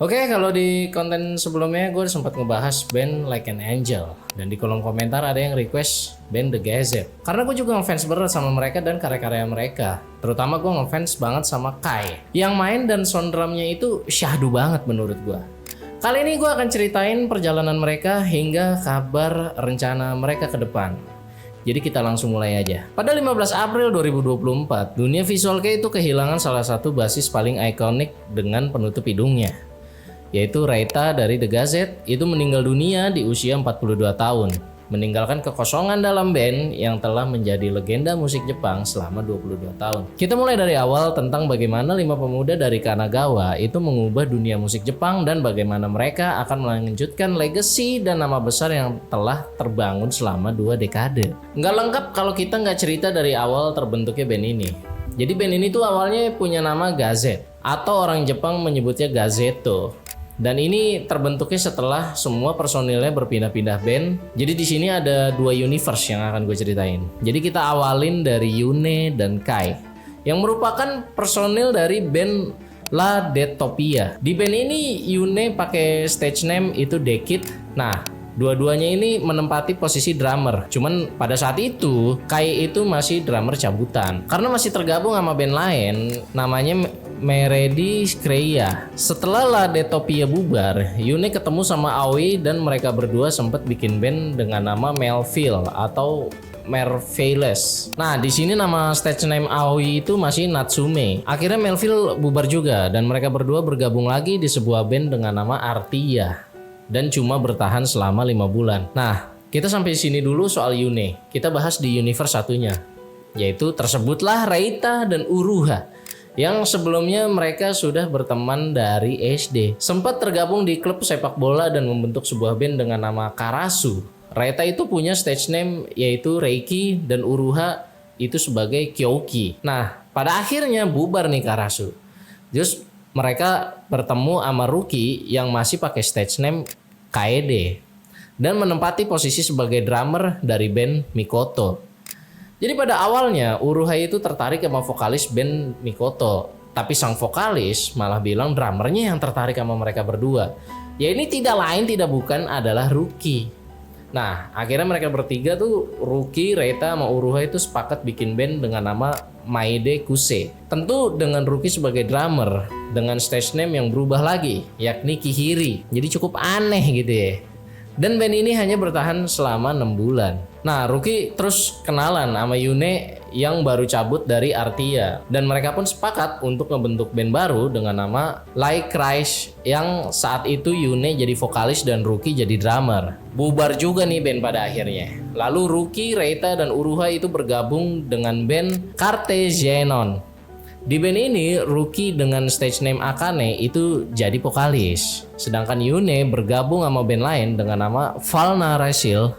Oke, kalau di konten sebelumnya gue sempat ngebahas band Like an Angel. Dan di kolom komentar ada yang request band The Gazette. Karena gue juga ngefans berat sama mereka dan karya-karya mereka. Terutama gue ngefans banget sama Kai. Yang main dan sound drumnya itu syahdu banget menurut gue. Kali ini gue akan ceritain perjalanan mereka hingga kabar rencana mereka ke depan. Jadi kita langsung mulai aja. Pada 15 April 2024, dunia visual kei itu kehilangan salah satu basis paling ikonik dengan penutup hidungnya, yaitu Reita dari The Gazette. Itu meninggal dunia di usia 42 tahun, meninggalkan kekosongan dalam band yang telah menjadi legenda musik Jepang selama 22 tahun. Kita mulai dari awal tentang bagaimana 5 pemuda dari Kanagawa itu mengubah dunia musik Jepang dan bagaimana mereka akan melanjutkan legacy dan nama besar yang telah terbangun selama 2 dekade. Nggak lengkap kalau kita nggak cerita dari awal terbentuknya band ini. Jadi band ini tuh awalnya punya nama Gazette, atau orang Jepang menyebutnya Gazetto. Dan ini terbentuknya setelah semua personilnya berpindah-pindah band. Jadi di sini ada 2 universe yang akan gue ceritain. Jadi kita awalin dari Yune dan Kai, yang merupakan personil dari band La Detopia. Di band ini Yune pakai stage name itu Dekit. Nah, dua-duanya ini menempati posisi drummer. Cuman pada saat itu Kai itu masih drummer cabutan. Karena masih tergabung sama band lain namanya Meredi Skreya. Setelah La Detopia bubar, Yune ketemu sama Aoi dan mereka berdua sempat bikin band dengan nama Melville atau Merveilles. Nah, di sini nama stage name Aoi itu masih Natsume. Akhirnya Melville bubar juga dan mereka berdua bergabung lagi di sebuah band dengan nama Artia dan cuma bertahan selama 5 bulan. Nah, kita sampai sini dulu soal Yune. Kita bahas di universe satunya, yaitu tersebutlah Reita dan Uruha, yang sebelumnya mereka sudah berteman dari SD. Sempat tergabung di klub sepak bola dan membentuk sebuah band dengan nama Karasu. Reita itu punya stage name yaitu Reiki dan Uruha itu sebagai Kyoki. Nah, pada akhirnya bubar nih Karasu. Terus mereka bertemu sama Ruki yang masih pakai stage name Kaede dan menempati posisi sebagai drummer dari band Mikoto. Jadi pada awalnya Uruha itu tertarik sama vokalis band Mikoto, tapi sang vokalis malah bilang drummernya yang tertarik sama mereka berdua. Ya ini tidak lain tidak bukan adalah Ruki. Nah, akhirnya mereka bertiga tuh, Ruki, Reita sama Uruha itu sepakat bikin band dengan nama Maide Kuse. Tentu dengan Ruki sebagai drummer dengan stage name yang berubah lagi, yakni Kihiri. Jadi cukup aneh gitu ya. Dan band ini hanya bertahan selama 6 bulan. Nah, Ruki terus kenalan sama Yune yang baru cabut dari Artia. Dan mereka pun sepakat untuk ngebentuk band baru dengan nama Like Rise, yang saat itu Yune jadi vokalis dan Ruki jadi drummer. Bubar juga nih band pada akhirnya. Lalu Ruki, Reita, dan Uruha itu bergabung dengan band Cartesianon. Di band ini, Ruki dengan stage name Akane itu jadi vokalis. Sedangkan Yune bergabung sama band lain dengan nama Valna Resil.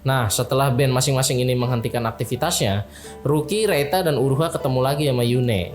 Nah, setelah band masing-masing ini menghentikan aktivitasnya, Ruki, Reita, dan Uruha ketemu lagi sama Yune.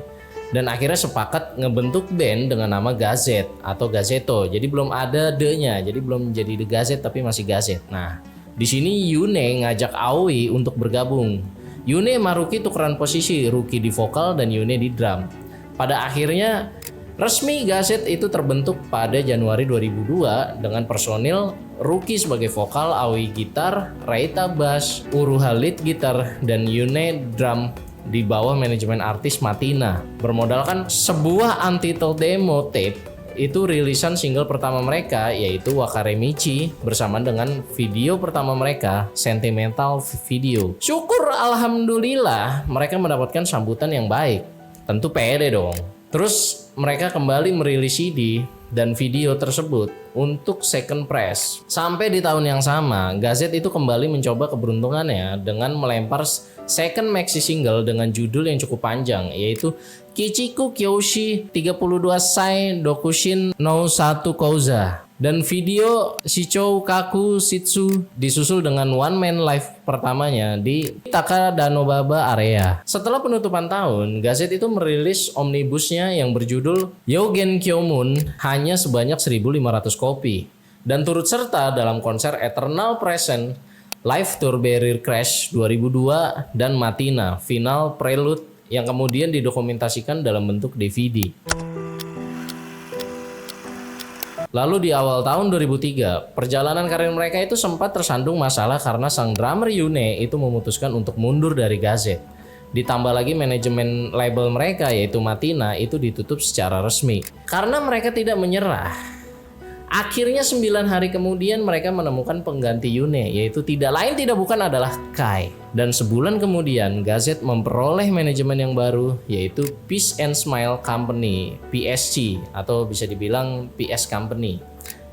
Dan akhirnya sepakat ngebentuk band dengan nama Gazette atau Gazetto. Jadi belum ada D-nya, jadi belum jadi The Gazette tapi masih Gazette. Nah, di sini Yune ngajak Aoi untuk bergabung. Yune sama Ruki tukeran posisi, Ruki di vokal dan Yune di drum. Pada akhirnya resmi Gazette itu terbentuk pada Januari 2002 dengan personil Ruki sebagai vokal, Aoi gitar, Reita bass, Uruha lead gitar, dan Yune drum di bawah manajemen artis Matina. Bermodalkan sebuah untitled demo tape, itu rilisan single pertama mereka yaitu Wakaremichi bersama dengan video pertama mereka Sentimental Video. Syukur alhamdulillah mereka mendapatkan sambutan yang baik. Tentu pede dong. Terus mereka kembali merilis CD dan video tersebut untuk second press. Sampai di tahun yang sama, Gazette itu kembali mencoba keberuntungannya dengan melempar second maxi single dengan judul yang cukup panjang, yaitu Kichiku Kyoshi 32 Sai Dokushin no Satu Kouza. Dan video Shichou Kaku Shitsu disusul dengan one man live pertamanya di Takadanobaba area. Setelah penutupan tahun, Gazette itu merilis omnibusnya yang berjudul Yogen Kyomun hanya sebanyak 1.500 kopi dan turut serta dalam konser Eternal Present, Live Tour Barrier Crash 2002 dan Matina Final Prelude yang kemudian didokumentasikan dalam bentuk DVD. Lalu di awal tahun 2003, perjalanan karir mereka itu sempat tersandung masalah karena sang drummer Yune itu memutuskan untuk mundur dari Gazette. Ditambah lagi manajemen label mereka yaitu Matina itu ditutup secara resmi. Karena mereka tidak menyerah, akhirnya 9 hari kemudian mereka menemukan pengganti Yune, yaitu tidak lain tidak bukan adalah Kai. Dan sebulan kemudian Gazette memperoleh manajemen yang baru, yaitu Peace and Smile Company, PSG, atau bisa dibilang PS Company,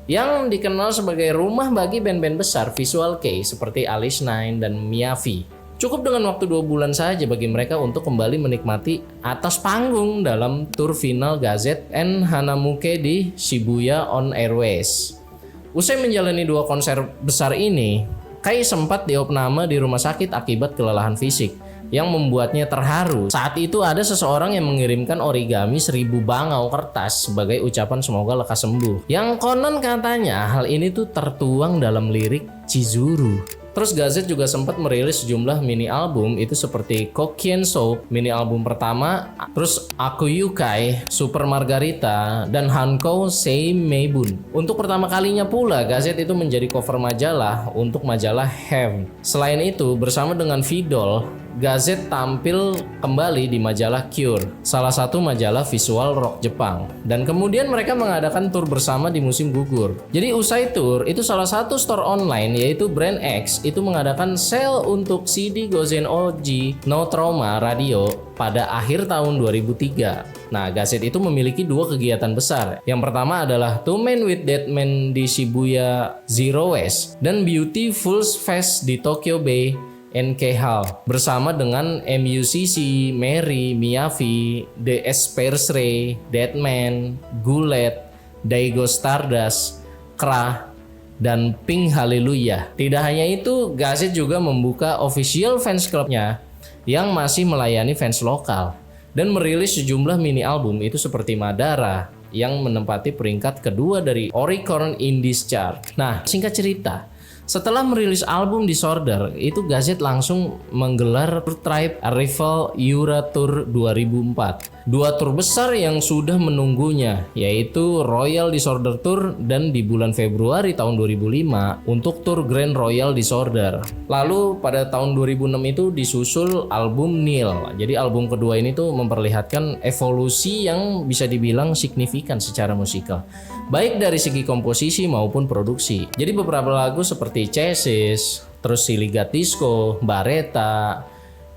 yang dikenal sebagai rumah bagi band-band besar Visual Kei seperti Alice Nine dan Miyavi. Cukup dengan waktu 2 bulan saja bagi mereka untuk kembali menikmati atas panggung dalam tur final Gazette and Hanamuke di Shibuya on Airways. Usai menjalani 2 konser besar ini, Kai sempat diopname di rumah sakit akibat kelelahan fisik yang membuatnya terharu. Saat itu ada seseorang yang mengirimkan origami 1000 bangau kertas sebagai ucapan semoga lekas sembuh. Yang konon katanya hal ini tuh tertuang dalam lirik Chizuru. Terus Gazette juga sempat merilis sejumlah mini album itu seperti Kokkien Soap, mini album pertama, terus Aku Yukai, Super Margarita, dan Hankou Sei Meibun. Untuk pertama kalinya pula Gazette itu menjadi cover majalah untuk majalah Have. Selain itu bersama dengan Vidol, Gazette tampil kembali di majalah Cure, salah satu majalah visual rock Jepang. Dan kemudian mereka mengadakan tur bersama di musim gugur. Jadi usai tur, itu salah satu store online yaitu Brand X itu mengadakan sale untuk CD Gozen Oji No Trauma Radio pada akhir tahun 2003. Nah, Gazette itu memiliki 2 kegiatan besar. Yang pertama adalah Two Men with Dead Men di Shibuya Zero West dan Beautiful Fest di Tokyo Bay NK Hall bersama dengan MUCC, Mary, Miyavi, The Espersray, Deadman, Goulet, Daigo Stardust, Kra, dan Pink Hallelujah. Tidak hanya itu, Gazette juga membuka official fans clubnya yang masih melayani fans lokal dan merilis sejumlah mini album itu seperti Madara yang menempati peringkat kedua dari Oricon Indies Chart. Nah, singkat cerita, setelah merilis album Disorder, itu Gazette langsung menggelar Tribe Arrival Yura Tour 2004. 2 tur besar yang sudah menunggunya, yaitu Royal Disorder Tour dan di bulan Februari tahun 2005 untuk tur Grand Royal Disorder. Lalu pada tahun 2006 itu disusul album Nil. Jadi album kedua ini tuh memperlihatkan evolusi yang bisa dibilang signifikan secara musikal, baik dari segi komposisi maupun produksi. Jadi beberapa lagu seperti Chassis, terus Siligat Disco, Bareta,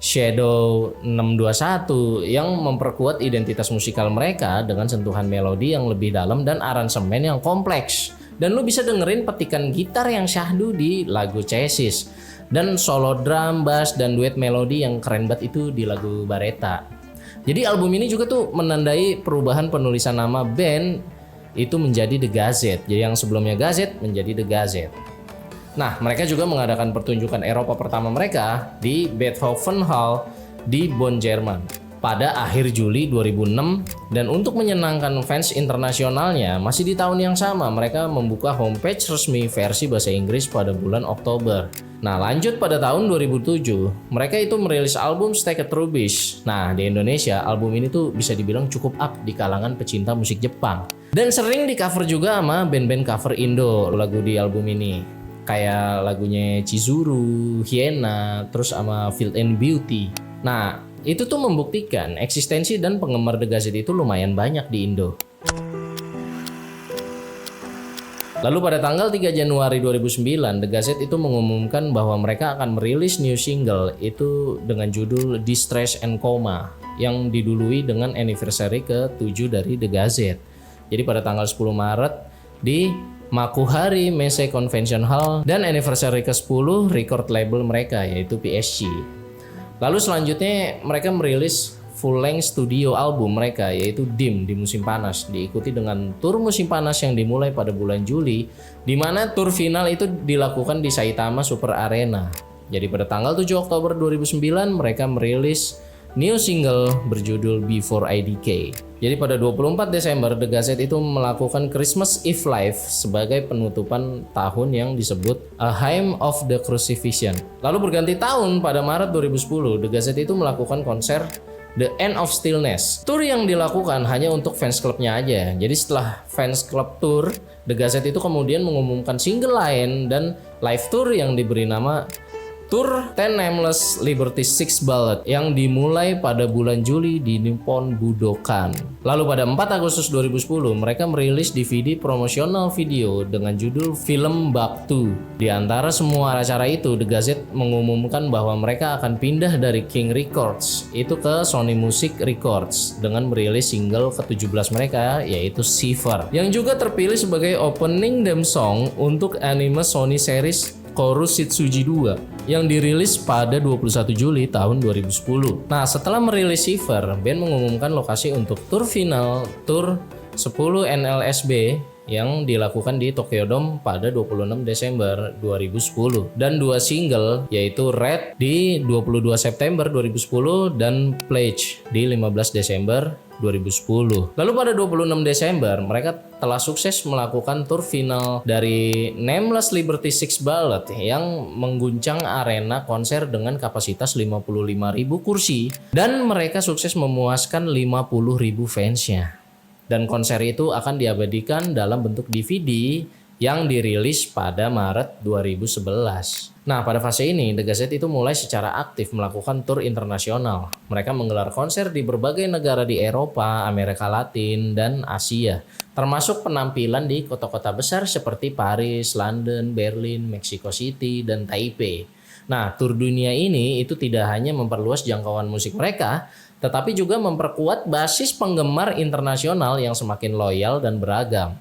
Shadow 621 yang memperkuat identitas musikal mereka dengan sentuhan melodi yang lebih dalam dan aransemen yang kompleks. Dan lu bisa dengerin petikan gitar yang syahdu di lagu Chassis dan solo drum, bass, dan duet melodi yang keren banget itu di lagu Bareta. Jadi album ini juga tuh menandai perubahan penulisan nama band itu menjadi The Gazette. Jadi yang sebelumnya Gazette menjadi The Gazette. Nah, mereka juga mengadakan pertunjukan Eropa pertama mereka di Beethoven Hall di Bonn, Jerman pada akhir Juli 2006, dan untuk menyenangkan fans internasionalnya masih di tahun yang sama mereka membuka homepage resmi versi bahasa Inggris pada bulan Oktober. Nah, lanjut pada tahun 2007 mereka itu merilis album Staked Rubbish. Nah, di Indonesia album ini tuh bisa dibilang cukup up di kalangan pecinta musik Jepang dan sering di cover juga sama band-band cover Indo lagu di album ini, kayak lagunya Chizuru, Hyena, terus sama Field and Beauty. Nah, itu tuh membuktikan eksistensi dan penggemar The Gazette itu lumayan banyak di Indo. Lalu pada tanggal 3 Januari 2009, The Gazette itu mengumumkan bahwa mereka akan merilis new single itu dengan judul Distress and Coma yang didului dengan anniversary ke-7 dari The Gazette. Jadi pada tanggal 10 Maret di Makuhari Messe Convention Hall dan anniversary ke-10 record label mereka yaitu PSG. Lalu selanjutnya mereka merilis full length studio album mereka yaitu Dim di musim panas, diikuti dengan tur musim panas yang dimulai pada bulan Juli, di mana tur final itu dilakukan di Saitama Super Arena. Jadi pada tanggal 7 Oktober 2009 mereka merilis new single berjudul Before IDK. Jadi pada 24 Desember The Gazette itu melakukan Christmas Eve Live sebagai penutupan tahun yang disebut A Hymn of the Crucifixion. Lalu berganti tahun pada Maret 2010 The Gazette itu melakukan konser The End of Stillness. Tour yang dilakukan hanya untuk fans clubnya aja. Jadi setelah fans club tour, The Gazette itu kemudian mengumumkan single lain dan live tour yang diberi nama Tour Ten Nameless Liberty Six Ballad yang dimulai pada bulan Juli di Nippon Budokan. Lalu pada 4 Agustus 2010 mereka merilis DVD promosional video dengan judul Film Baktu. Di antara semua acara itu, The Gazette mengumumkan bahwa mereka akan pindah dari King Records itu ke Sony Music Records dengan merilis single ke-17 mereka yaitu Shiver yang juga terpilih sebagai opening theme song untuk anime Sony series Chorus Shitsuji 2 yang dirilis pada 21 Juli tahun 2010. Nah, setelah merilis Shiver, band mengumumkan lokasi untuk tur final Tour 10 NLSB yang dilakukan di Tokyo Dome pada 26 Desember 2010 dan 2 single yaitu Red di 22 September 2010 dan Pledge di 15 Desember 2010. Lalu pada 26 Desember mereka telah sukses melakukan tur final dari Nameless Liberty Six Ballad yang mengguncang arena konser dengan kapasitas 55.000 kursi dan mereka sukses memuaskan 50.000 fansnya. Dan konser itu akan diabadikan dalam bentuk DVD yang dirilis pada Maret 2011. Nah, pada fase ini The Gazette itu mulai secara aktif melakukan tur internasional. Mereka menggelar konser di berbagai negara di Eropa, Amerika Latin, dan Asia, termasuk penampilan di kota-kota besar seperti Paris, London, Berlin, Mexico City, dan Taipei. Nah, tur dunia ini itu tidak hanya memperluas jangkauan musik mereka, tetapi juga memperkuat basis penggemar internasional yang semakin loyal dan beragam.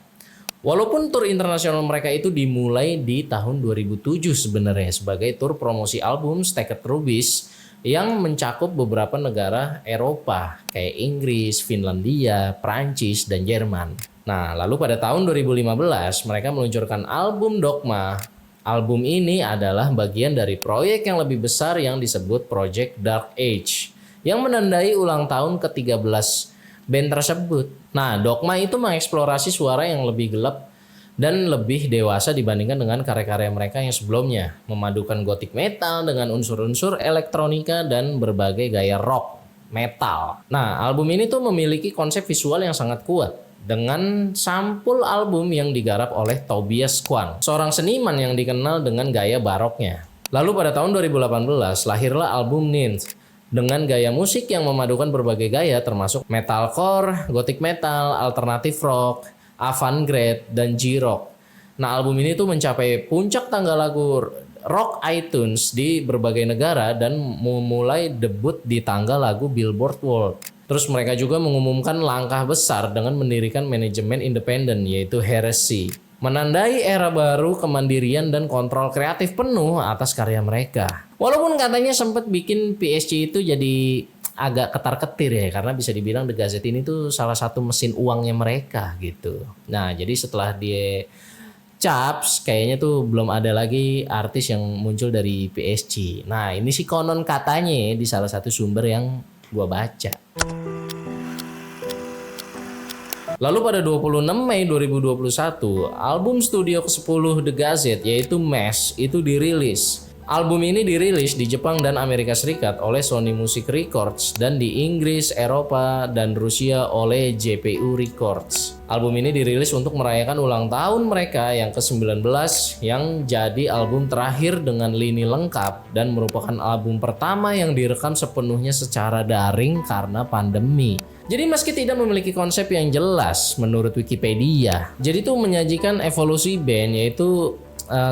Walaupun tur internasional mereka itu dimulai di tahun 2007 sebenarnya sebagai tur promosi album Staked Rubies yang mencakup beberapa negara Eropa kayak Inggris, Finlandia, Prancis, dan Jerman. Nah, lalu pada tahun 2015 mereka meluncurkan album Dogma. Album ini adalah bagian dari proyek yang lebih besar yang disebut Project Dark Age yang menandai ulang tahun ke-13 band tersebut. Nah, Dogma itu mengeksplorasi suara yang lebih gelap dan lebih dewasa dibandingkan dengan karya-karya mereka yang sebelumnya, memadukan gothic metal dengan unsur-unsur elektronika dan berbagai gaya rock metal. Nah, album ini tuh memiliki konsep visual yang sangat kuat dengan sampul album yang digarap oleh Tobias Kwan, seorang seniman yang dikenal dengan gaya baroknya. Lalu pada tahun 2018 lahirlah album Ninth dengan gaya musik yang memadukan berbagai gaya termasuk metalcore, gothic metal, alternative rock, avant-garde, dan J-rock. Nah, album ini tuh mencapai puncak tangga lagu rock iTunes di berbagai negara dan memulai debut di tangga lagu Billboard World. Terus mereka juga mengumumkan langkah besar dengan mendirikan manajemen independen yaitu Heresy, menandai era baru kemandirian dan kontrol kreatif penuh atas karya mereka. Walaupun katanya sempat bikin PSG itu jadi agak ketar-ketir ya, karena bisa dibilang The Gazette ini tuh salah satu mesin uangnya mereka gitu. Nah, jadi setelah dia Chaps kayaknya tuh belum ada lagi artis yang muncul dari PSG. Nah, ini sih konon katanya di salah satu sumber yang gua baca. Lalu pada 26 Mei 2021, album studio ke-10 The Gazette yaitu Mesh itu dirilis. Album ini dirilis di Jepang dan Amerika Serikat oleh Sony Music Records dan di Inggris, Eropa, dan Rusia oleh JPU Records. Album ini dirilis untuk merayakan ulang tahun mereka yang ke-19 yang jadi album terakhir dengan lini lengkap dan merupakan album pertama yang direkam sepenuhnya secara daring karena pandemi. Jadi meski tidak memiliki konsep yang jelas menurut Wikipedia, jadi itu menyajikan evolusi band yaitu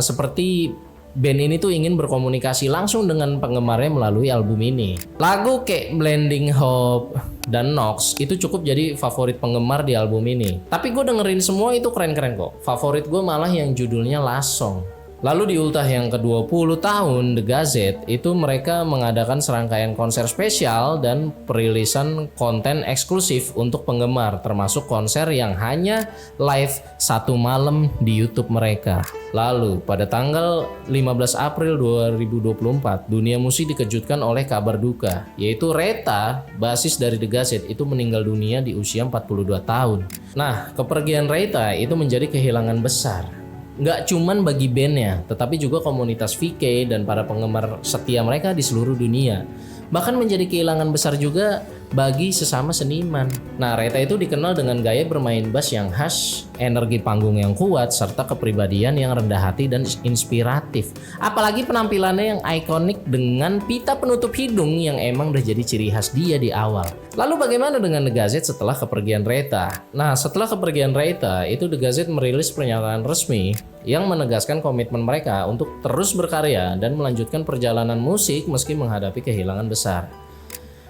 seperti band ini tuh ingin berkomunikasi langsung dengan penggemarnya melalui album ini. Lagu kayak Blending Hope dan Nox itu cukup jadi favorit penggemar di album ini. Tapi gue dengerin semua itu keren-keren kok. Favorit gue malah yang judulnya Last Song. Lalu di ultah yang ke-20 tahun The Gazette itu mereka mengadakan serangkaian konser spesial dan perilisan konten eksklusif untuk penggemar, termasuk konser yang hanya live satu malam di YouTube mereka. Lalu pada tanggal 15 April 2024 dunia musik dikejutkan oleh kabar duka, yaitu Reta, basis dari The Gazette itu meninggal dunia di usia 42 tahun. Nah, kepergian Reta itu menjadi kehilangan besar. Nggak cuman bagi bandnya, tetapi juga komunitas VK dan para penggemar setia mereka di seluruh dunia. Bahkan menjadi kehilangan besar juga bagi sesama seniman. Nah, Reita itu dikenal dengan gaya bermain bass yang khas, energi panggung yang kuat, serta kepribadian yang rendah hati dan inspiratif. Apalagi penampilannya yang ikonik dengan pita penutup hidung yang emang udah jadi ciri khas dia di awal. Lalu bagaimana dengan The Gazette setelah kepergian Reita? Nah, setelah kepergian Reita, itu The Gazette merilis pernyataan resmi yang menegaskan komitmen mereka untuk terus berkarya dan melanjutkan perjalanan musik meski menghadapi kehilangan besar.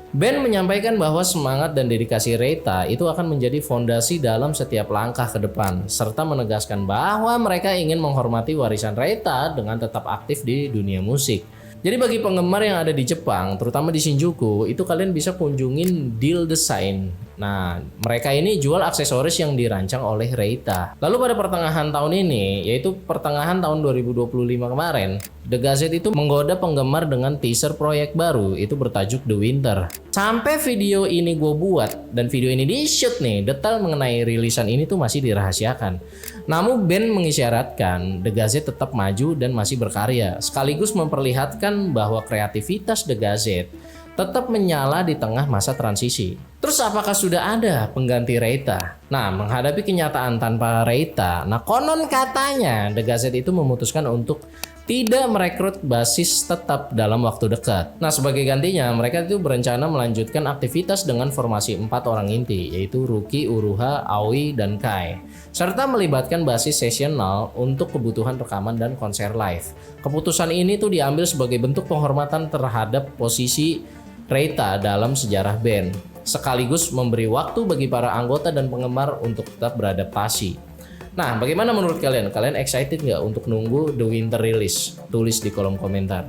Band menyampaikan bahwa semangat dan dedikasi Reita itu akan menjadi fondasi dalam setiap langkah ke depan, serta menegaskan bahwa mereka ingin menghormati warisan Reita dengan tetap aktif di dunia musik. Jadi bagi penggemar yang ada di Jepang, terutama di Shinjuku, itu kalian bisa kunjungin Deal Design. Nah, mereka ini jual aksesoris yang dirancang oleh Reita. Lalu pada pertengahan tahun ini, yaitu pertengahan tahun 2025 kemarin, The Gazette itu menggoda penggemar dengan teaser proyek baru, itu bertajuk The Winter. Sampai video ini gue buat, dan video ini di-shoot nih, detail mengenai rilisan ini tuh masih dirahasiakan. Namun band mengisyaratkan The Gazette tetap maju dan masih berkarya, sekaligus memperlihatkan bahwa kreativitas The Gazette tetap menyala di tengah masa transisi. Terus apakah sudah ada pengganti Reita? Nah, menghadapi kenyataan tanpa Reita, konon katanya The Gazette itu memutuskan untuk tidak merekrut basis tetap dalam waktu dekat. Nah, sebagai gantinya mereka itu berencana melanjutkan aktivitas dengan formasi 4 orang inti, yaitu Ruki, Uruha, Aoi, dan Kai, serta melibatkan basis sesional untuk kebutuhan rekaman dan konser live. Keputusan ini tuh diambil sebagai bentuk penghormatan terhadap posisi Reita dalam sejarah band, sekaligus memberi waktu bagi para anggota dan penggemar untuk tetap beradaptasi. Nah, bagaimana menurut kalian? Kalian excited nggak untuk nunggu The Winter release? Tulis di kolom komentar.